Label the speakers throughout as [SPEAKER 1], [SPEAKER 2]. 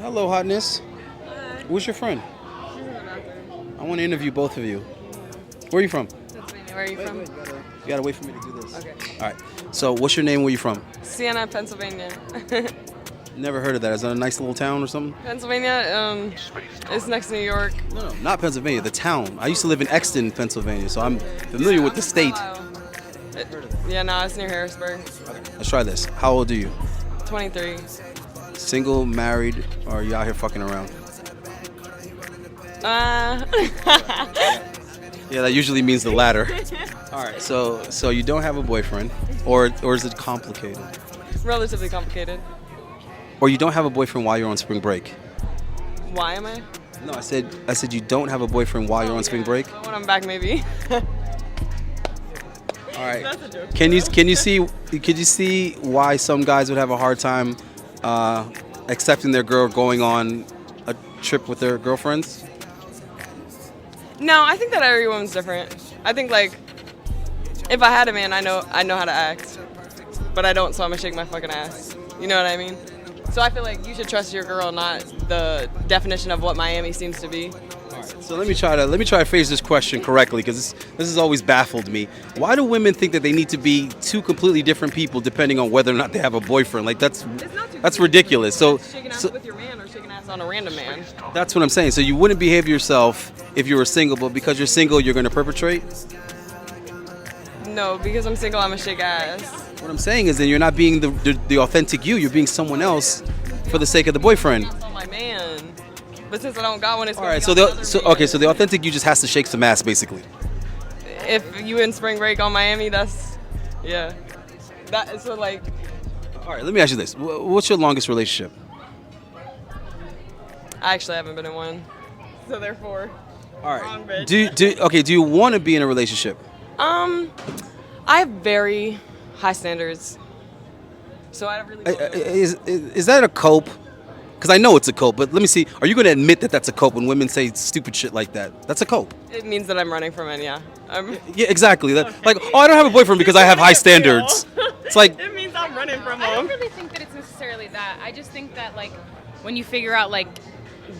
[SPEAKER 1] Hello, hotness.
[SPEAKER 2] Hi.
[SPEAKER 1] Who's your friend?
[SPEAKER 2] She's in the bathroom.
[SPEAKER 1] I want to interview both of you. Where are you from?
[SPEAKER 2] Pennsylvania. Where are you from?
[SPEAKER 1] You gotta wait for me to do this.
[SPEAKER 2] Okay.
[SPEAKER 1] All right. So, what's your name? Where you from?
[SPEAKER 2] Siena, Pennsylvania.
[SPEAKER 1] Never heard of that. Is that a nice little town or something?
[SPEAKER 2] Pennsylvania, it's next to New York.
[SPEAKER 1] No, not Pennsylvania. The town. I used to live in Exton, Pennsylvania, so I'm familiar with the state.
[SPEAKER 2] Yeah, no, it's near Harrisburg.
[SPEAKER 1] Let's try this. How old are you?
[SPEAKER 2] 23.
[SPEAKER 1] Single, married, or are you out here fucking around?
[SPEAKER 2] Uh,
[SPEAKER 1] Yeah, that usually means the latter. All right. So you don't have a boyfriend, or is it complicated?
[SPEAKER 2] relatively complicated.
[SPEAKER 1] Or you don't have a boyfriend while you're on spring break?
[SPEAKER 2] Why am I?
[SPEAKER 1] No, I said you don't have a boyfriend while you're on spring break.
[SPEAKER 2] So when I'm back, maybe.
[SPEAKER 1] All right.
[SPEAKER 2] That's a joke.
[SPEAKER 1] Can you see why some guys would have a hard time accepting their girl going on a trip with their girlfriends?
[SPEAKER 2] No, I think that every woman's different. I think like if I had a man, I know how to act, but I don't, so I'm gonna shake my fucking ass. You know what I mean? So I feel like you should trust your girl, not the definition of what Miami seems to be.
[SPEAKER 1] So let me try to phrase this question correctly, because this has always baffled me. Why do women think that they need to be two completely different people depending on whether or not they have a boyfriend? Like that's ridiculous. So
[SPEAKER 2] Shaking ass with your man or shaking ass on a random man.
[SPEAKER 1] that's what I'm saying. So you wouldn't behave yourself if you were single, but because you're single, you're going to perpetrate?
[SPEAKER 2] No, because I'm single, I'm a shake ass.
[SPEAKER 1] What I'm saying is that you're not being the authentic you. You're being someone else for the sake of the boyfriend.
[SPEAKER 2] That's on my man. But since I don't got one, it's
[SPEAKER 1] All
[SPEAKER 2] gonna
[SPEAKER 1] right.
[SPEAKER 2] be
[SPEAKER 1] So
[SPEAKER 2] on another man.
[SPEAKER 1] so the authentic you just has to shake some ass, basically.
[SPEAKER 2] If you in spring break on Miami, that's yeah. That is so like
[SPEAKER 1] All right. Let me ask you this: what's your longest relationship?
[SPEAKER 2] I actually haven't been in one, so therefore.
[SPEAKER 1] All
[SPEAKER 2] Wrong
[SPEAKER 1] right.
[SPEAKER 2] bitch.
[SPEAKER 1] Do you want to be in a relationship?
[SPEAKER 2] I have very high standards, so I don't really.
[SPEAKER 1] Is that a cope? Because I know it's a cope, but let me see. Are you going to admit that that's a cope when women say stupid shit like that? That's a cope.
[SPEAKER 2] It means that I'm running from it. Yeah.
[SPEAKER 1] Yeah, exactly. Like, oh, I don't have a boyfriend because I have high standards. It's like,
[SPEAKER 2] It means I'm running from
[SPEAKER 3] I don't
[SPEAKER 2] them.
[SPEAKER 3] really think that it's necessarily that. I just think that like when you figure out like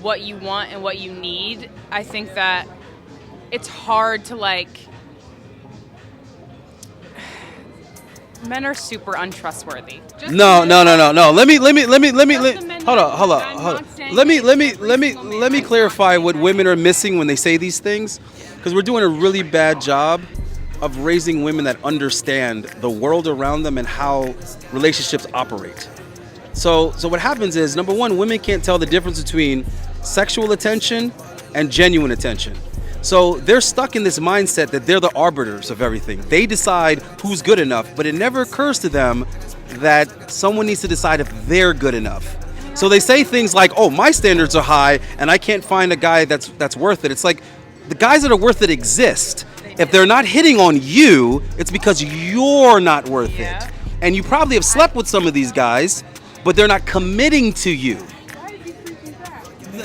[SPEAKER 3] what you want and what you need, I think that it's hard to like men are super untrustworthy. Just
[SPEAKER 1] no.
[SPEAKER 3] because-
[SPEAKER 1] Let me
[SPEAKER 3] Just the men
[SPEAKER 1] hold
[SPEAKER 3] that-
[SPEAKER 1] on.
[SPEAKER 3] I'm not saying
[SPEAKER 1] Let me
[SPEAKER 3] that every single
[SPEAKER 1] let me
[SPEAKER 3] man
[SPEAKER 1] clarify
[SPEAKER 3] is
[SPEAKER 1] what
[SPEAKER 3] not
[SPEAKER 1] women are
[SPEAKER 3] saying
[SPEAKER 1] missing when they say these things, because we're doing a really bad job of raising women that understand the world around them and how relationships operate. So what happens is, number one, women can't tell the difference between sexual attention and genuine attention. So they're stuck in this mindset that they're the arbiters of everything. They decide who's good enough, but it never occurs to them that someone needs to decide if they're good enough. So they say things like, "Oh, my standards are high, and I can't find a guy that's worth it." It's like the guys that are worth it exist. If they're not hitting on you, it's because you're not worth it. And you probably have slept with some of these guys, but they're not committing to you.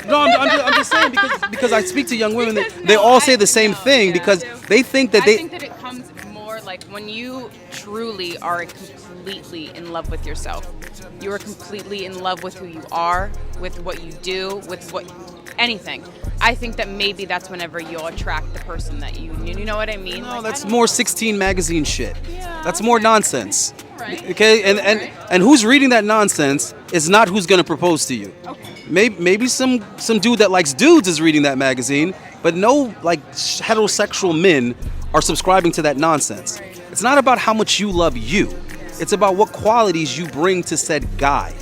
[SPEAKER 1] No, I'm just saying because I speak to young women, they all say the same thing because they think that
[SPEAKER 3] I think that it comes more like when you truly are completely in love with yourself. You are completely in love with who you are, with what you do, with what anything. I think that maybe that's whenever you'll attract the person that you know what I mean?
[SPEAKER 1] No,
[SPEAKER 3] Like,
[SPEAKER 1] that's
[SPEAKER 3] I don't
[SPEAKER 1] more
[SPEAKER 3] know.
[SPEAKER 1] 16 magazine shit.
[SPEAKER 3] Yeah,
[SPEAKER 1] That's more nonsense.
[SPEAKER 3] Right.
[SPEAKER 1] Okay, and
[SPEAKER 3] Right.
[SPEAKER 1] and who's reading that nonsense is not who's gonna propose to you.
[SPEAKER 3] Okay.
[SPEAKER 1] Maybe some dude that likes dudes is reading that magazine, but no like heterosexual men are subscribing to that nonsense. It's not about how much you love you. It's about what qualities you bring to said guy.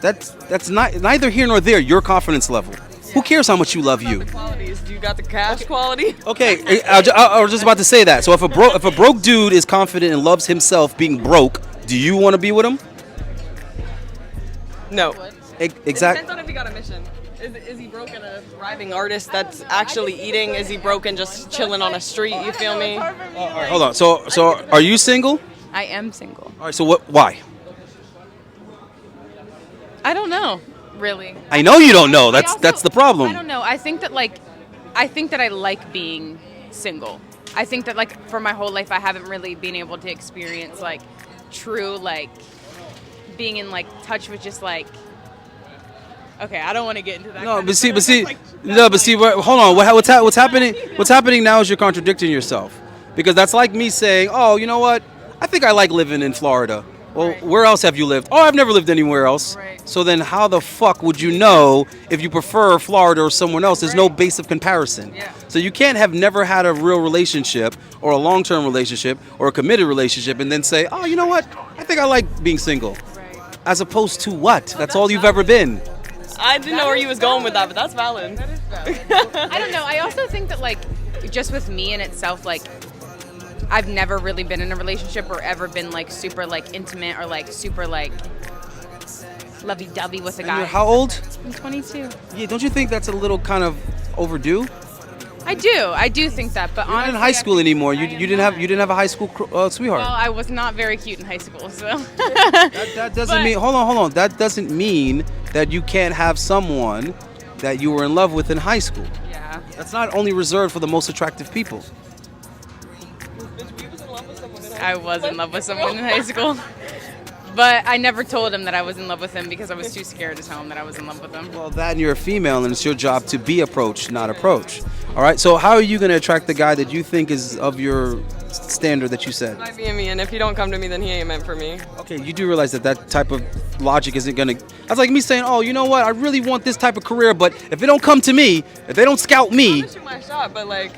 [SPEAKER 1] That's not neither here nor there. Your confidence level. Who cares how much you love you?
[SPEAKER 2] The qualities. Do you got the cash quality?
[SPEAKER 1] Okay, I was just about to say that. So if a broke dude is confident and loves himself being broke, do you want to be with him?
[SPEAKER 2] No. It
[SPEAKER 1] Exactly.
[SPEAKER 2] depends on if he got a mission. Is he broke and a thriving artist that's actually eating? Is he broke and just chilling on a street? You feel me?
[SPEAKER 1] Hold on. So are you single?
[SPEAKER 3] I am single.
[SPEAKER 1] All right. So why?
[SPEAKER 3] I don't know, really.
[SPEAKER 1] I know you don't know.
[SPEAKER 3] I
[SPEAKER 1] That's
[SPEAKER 3] also-
[SPEAKER 1] the problem.
[SPEAKER 3] I don't know. I think that I like being single. I think that like for my whole life I haven't really been able to experience like true like being in like touch with just like. Okay, I don't want to get into that.
[SPEAKER 1] No, but see, hold on. What's happening? What's happening now is you're contradicting yourself, because that's like me saying, oh, you know what? I think I like living in Florida. Well,
[SPEAKER 3] Right.
[SPEAKER 1] where else have you lived? Oh, I've never lived anywhere else.
[SPEAKER 3] Right.
[SPEAKER 1] So then, how the fuck would you know if you prefer Florida or someone else? There's no
[SPEAKER 3] Right.
[SPEAKER 1] base of comparison.
[SPEAKER 3] Yeah.
[SPEAKER 1] So you can't have never had a real relationship or a long-term relationship or a committed relationship and then say, oh, you know what? I think I like being single.
[SPEAKER 3] Right.
[SPEAKER 1] As opposed to what? That's all you've ever been.
[SPEAKER 2] I didn't know where you was going with that, but that's valid.
[SPEAKER 3] I don't know. I also think that like just with me in itself, like I've never really been in a relationship or ever been like super like intimate or like super like lovey-dovey with a
[SPEAKER 1] And
[SPEAKER 3] guy.
[SPEAKER 1] you're how old?
[SPEAKER 3] I'm 22.
[SPEAKER 1] Yeah, don't you think that's a little kind of overdue?
[SPEAKER 3] I do think that, but
[SPEAKER 1] You're not
[SPEAKER 3] honestly,
[SPEAKER 1] in high school anymore. You
[SPEAKER 3] I am
[SPEAKER 1] didn't
[SPEAKER 3] not.
[SPEAKER 1] have a high school sweetheart.
[SPEAKER 3] Well, I was not very cute in high school, so.
[SPEAKER 1] That doesn't
[SPEAKER 3] But-
[SPEAKER 1] mean hold on. That doesn't mean that you can't have someone that you were in love with in high school.
[SPEAKER 3] Yeah.
[SPEAKER 1] That's not only reserved for the most attractive people.
[SPEAKER 3] I was in love with someone in high school. But I never told him that I was in love with him because I was too scared to tell him that I was in love with him.
[SPEAKER 1] Well, that and you're a female, and it's your job to be approached, not approach. All right. So how are you going to attract the guy that you think is of your standard that you said?
[SPEAKER 2] Might be me, and if he don't come to me, then he ain't meant for me.
[SPEAKER 1] Okay, you do realize that that type of logic isn't gonna. That's like me saying, "Oh, you know what? I really want this type of career, but if it don't come to me, if they don't scout me,
[SPEAKER 2] I'm gonna shoot my shot, but like,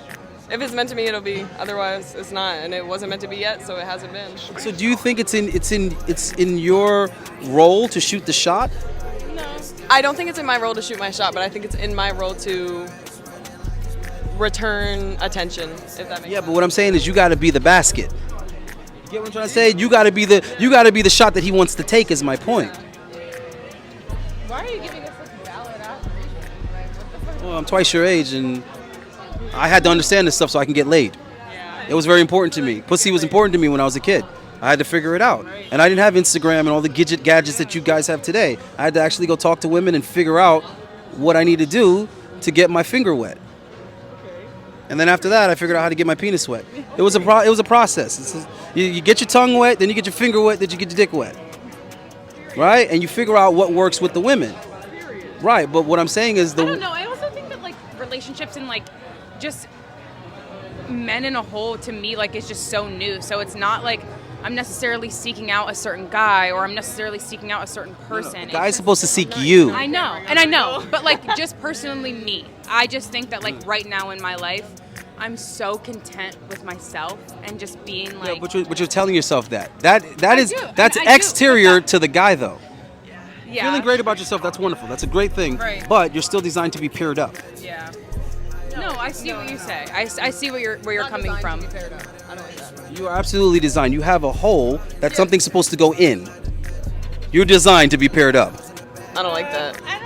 [SPEAKER 2] if it's meant to be, it'll be. Otherwise, it's not, and it wasn't meant to be yet, so it hasn't been.
[SPEAKER 1] so do you think it's in your role to shoot the shot?
[SPEAKER 2] I don't think it's in my role to shoot my shot, but I think it's in my role to return attention. If that makes
[SPEAKER 1] Yeah,
[SPEAKER 2] sense.
[SPEAKER 1] but what I'm saying is you got to be the basket. You get what I'm trying to say? You got to be the shot that he wants to take. Is my point.
[SPEAKER 3] Why are you giving us such valid affirmation?
[SPEAKER 1] Well, I'm twice your age, and I had to understand this stuff so I can get laid. It was very important to me. Pussy was important to me when I was a kid. I had to figure it out. And I didn't have Instagram and all the gadgets that you guys have today. I had to actually go talk to women and figure out what I need to do to get my finger wet. And then after that, I figured out how to get my penis wet. It was a process. You get your tongue wet, then you get your finger wet, then you get your dick wet. Right? And you figure out what works with the women. Right, but what I'm saying is
[SPEAKER 3] I don't know. I also think that like relationships and like just men in a whole to me like is just so new. So it's not like I'm necessarily seeking out a certain guy or I'm necessarily seeking out a certain person.
[SPEAKER 1] the
[SPEAKER 3] It's
[SPEAKER 1] guy's
[SPEAKER 3] just-
[SPEAKER 1] supposed to seek you.
[SPEAKER 3] I know, but like just personally me, I just think that like right now in my life, I'm so content with myself and just being like.
[SPEAKER 1] Yeah, but you're telling yourself that's
[SPEAKER 3] I do,
[SPEAKER 1] that's
[SPEAKER 3] and I do,
[SPEAKER 1] exterior
[SPEAKER 3] but
[SPEAKER 1] to the guy though.
[SPEAKER 3] yeah,
[SPEAKER 1] Feeling great about yourself, that's wonderful. That's a great thing.
[SPEAKER 3] Right.
[SPEAKER 1] But you're still designed to be paired up.
[SPEAKER 3] Yeah. No, I see what you say. I see where you're coming from.
[SPEAKER 1] You are absolutely designed. You have a hole that something's supposed to go in. You're designed to be paired up.
[SPEAKER 2] I don't like that.
[SPEAKER 3] I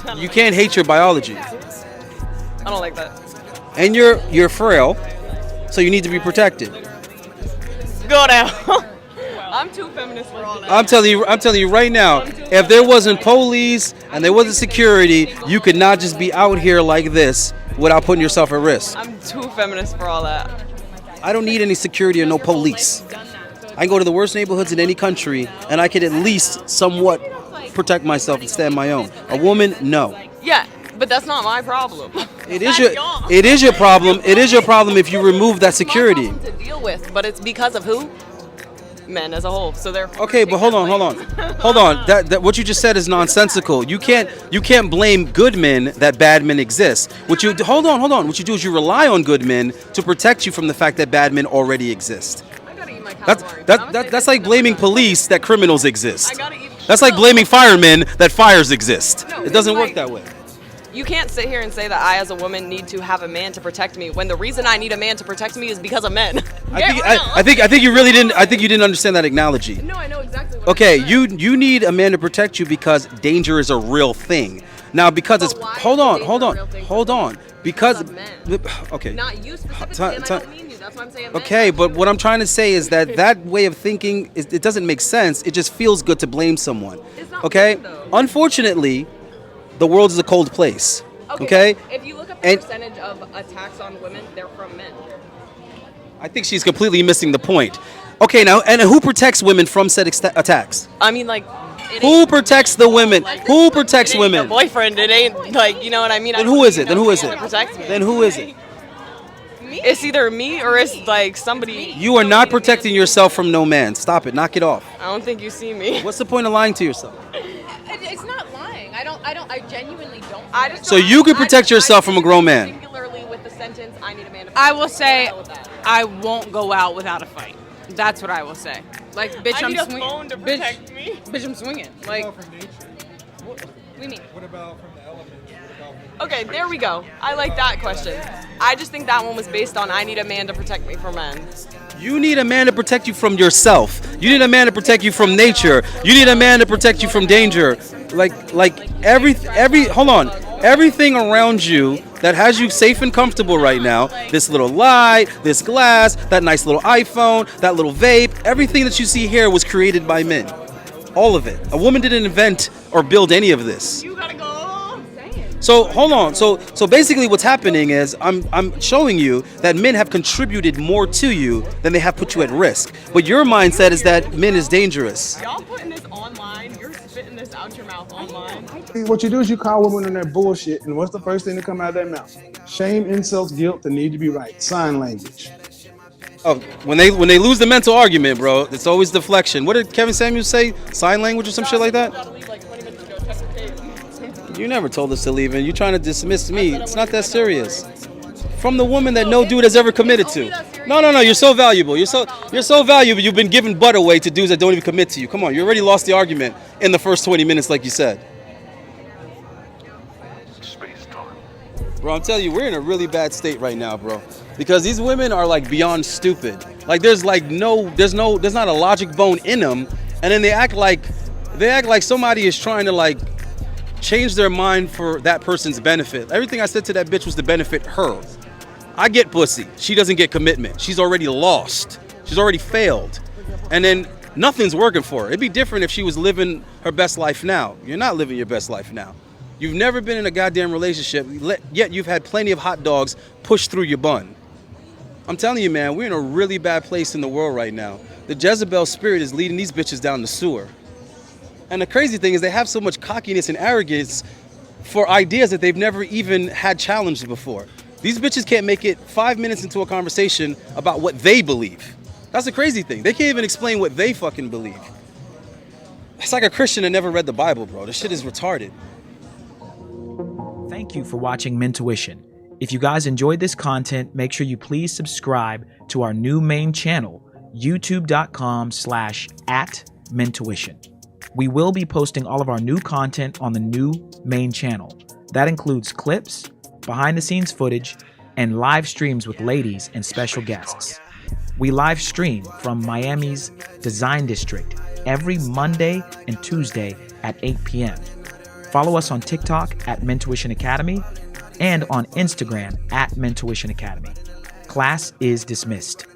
[SPEAKER 3] don't know.
[SPEAKER 1] You can't hate your biology.
[SPEAKER 2] I don't like that.
[SPEAKER 1] And you're frail, so you need to be protected.
[SPEAKER 2] Go down. I'm too feminist for all that.
[SPEAKER 1] I'm telling you right now, if there wasn't police and there wasn't security, you could not just be out here like this without putting yourself at risk.
[SPEAKER 2] I'm too feminist for all that.
[SPEAKER 1] I don't need any security or no police. I can go to the worst neighborhoods in any country and I can at least somewhat protect myself and stand my own. A woman, no.
[SPEAKER 2] Yeah, but that's not my problem.
[SPEAKER 1] It is your problem. It is your problem if you remove that security.
[SPEAKER 2] It's my problem to deal with, but it's because of who? Men as a whole. So they're
[SPEAKER 1] Okay, but hold on. That what you just said is nonsensical. You can't blame good men that bad men exist. Hold on. What you do is you rely on good men to protect you from the fact that bad men already exist.
[SPEAKER 2] I gotta eat my calamari.
[SPEAKER 1] That's like blaming police that criminals exist.
[SPEAKER 2] I gotta eat.
[SPEAKER 1] That's like blaming firemen that fires exist.
[SPEAKER 2] No,
[SPEAKER 1] It doesn't
[SPEAKER 2] it's
[SPEAKER 1] work
[SPEAKER 2] like-
[SPEAKER 1] that way.
[SPEAKER 2] You can't sit here and say that I, as a woman, need to have a man to protect me when the reason I need a man to protect me is because of men.
[SPEAKER 1] I think you really didn't. I think you didn't understand that analogy.
[SPEAKER 2] No, I know exactly. What
[SPEAKER 1] Okay,
[SPEAKER 2] I said.
[SPEAKER 1] you need a man to protect you because danger is a real thing. Now, because
[SPEAKER 2] But
[SPEAKER 1] it's
[SPEAKER 2] why
[SPEAKER 1] hold
[SPEAKER 2] is
[SPEAKER 1] on,
[SPEAKER 2] danger
[SPEAKER 1] hold
[SPEAKER 2] a
[SPEAKER 1] on,
[SPEAKER 2] real thing?
[SPEAKER 1] hold on. Because
[SPEAKER 2] of men.
[SPEAKER 1] okay,
[SPEAKER 2] Not you specifically,
[SPEAKER 1] Ti-
[SPEAKER 2] and
[SPEAKER 1] ti-
[SPEAKER 2] I don't mean you. That's why I'm saying. Men.
[SPEAKER 1] okay, but what I'm trying to say is that way of thinking it doesn't make sense. It just feels good to blame someone.
[SPEAKER 2] It's not
[SPEAKER 1] Okay,
[SPEAKER 2] weird, though.
[SPEAKER 1] unfortunately, the world is a cold place. Okay.
[SPEAKER 2] If you look up
[SPEAKER 1] And
[SPEAKER 2] percentage of attacks on women, they're from men.
[SPEAKER 1] I think she's completely missing the point. Okay, now, and who protects women from said attacks?
[SPEAKER 2] I mean, like,
[SPEAKER 1] Who protects the women? Who protects
[SPEAKER 2] it ain't your
[SPEAKER 1] women?
[SPEAKER 2] boyfriend. It ain't like, you know what I mean.
[SPEAKER 1] Then who is it? Then who is it?
[SPEAKER 2] Protects me.
[SPEAKER 1] Then who is it?
[SPEAKER 2] It's either me or it's like somebody.
[SPEAKER 1] You are not protecting yourself from no man. Stop it. Knock it off.
[SPEAKER 2] I don't think you see me.
[SPEAKER 1] What's the point of lying to yourself?
[SPEAKER 3] It's not lying. I genuinely don't.
[SPEAKER 2] I just
[SPEAKER 1] So
[SPEAKER 2] don't-
[SPEAKER 1] you can protect yourself from a grown man.
[SPEAKER 2] Singularly with the sentence, I need a man to
[SPEAKER 3] I will say,
[SPEAKER 2] With that.
[SPEAKER 3] I won't go out without a fight. That's what I will say. Like, bitch,
[SPEAKER 2] I need
[SPEAKER 3] I'm
[SPEAKER 2] a
[SPEAKER 3] swinging.
[SPEAKER 2] phone to protect me.
[SPEAKER 3] Bitch, I'm swinging. Like,
[SPEAKER 4] From nature.
[SPEAKER 3] what do you mean?
[SPEAKER 4] What about from the elements? What about from
[SPEAKER 2] Okay, there we go. I like that question. I just think that one was based on I need a man to protect me from men.
[SPEAKER 1] You need a man to protect you from yourself. You need a man to protect you from nature. You need a man to protect you from danger. Like hold on. Everything around you that has you safe and comfortable right now, this little light, this glass, that nice little iPhone, that little vape, everything that you see here was created by men. All of it. A woman didn't invent or build any of this.
[SPEAKER 2] You gotta go.
[SPEAKER 1] So hold on. So basically, what's happening is I'm showing you that men have contributed more to you than they have put you at risk. But your mindset is that men is dangerous.
[SPEAKER 2] Y'all putting this online. You're spitting this out your mouth online.
[SPEAKER 5] What you do is you call women on their bullshit, and what's the first thing that come out of their mouth? Shame, insults, guilt, the need to be right. Sign language.
[SPEAKER 1] Oh, when they lose the mental argument, bro, it's always deflection. What did Kevin Samuels say? Sign language or some shit like that?
[SPEAKER 2] Gotta leave like 20 minutes ago. Check your tape.
[SPEAKER 1] You never told us to leave, and you're trying to dismiss me. It's not that serious. From the woman that no dude has ever committed to. No. You're so valuable. You're so valuable. You've been giving butt away to dudes that don't even commit to you. Come on, you already lost the argument in the first 20 minutes, like you said. Bro, I'm telling you, we're in a really bad state right now, bro. Because these women are like beyond stupid. Like there's not a logic bone in them, and then they act like somebody is trying to like change their mind for that person's benefit. Everything I said to that bitch was to benefit her. I get pussy. She doesn't get commitment. She's already lost. She's already failed. And then nothing's working for her. It'd be different if she was living her best life now. You're not living your best life now. You've never been in a goddamn relationship, yet you've had plenty of hot dogs pushed through your bun. I'm telling you, man, we're in a really bad place in the world right now. The Jezebel spirit is leading these bitches down the sewer. And the crazy thing is they have so much cockiness and arrogance for ideas that they've never even had challenged before. These bitches can't make it 5 minutes into a conversation about what they believe. That's the crazy thing. They can't even explain what they fucking believe. It's like a Christian that never read the Bible, bro. This shit is retarded.
[SPEAKER 6] Thank you for watching Mentuition. If you guys enjoyed this content, make sure you please subscribe to our new main channel, youtube.com/@Mentuition. We will be posting all of our new content on the new main channel. That includes clips, behind the scenes footage, and live streams with ladies and special guests. We live stream from Miami's Design District every Monday and Tuesday at 8 p.m. Follow us on TikTok at Mentuition Academy and on Instagram at Mentuition Academy. Class is dismissed.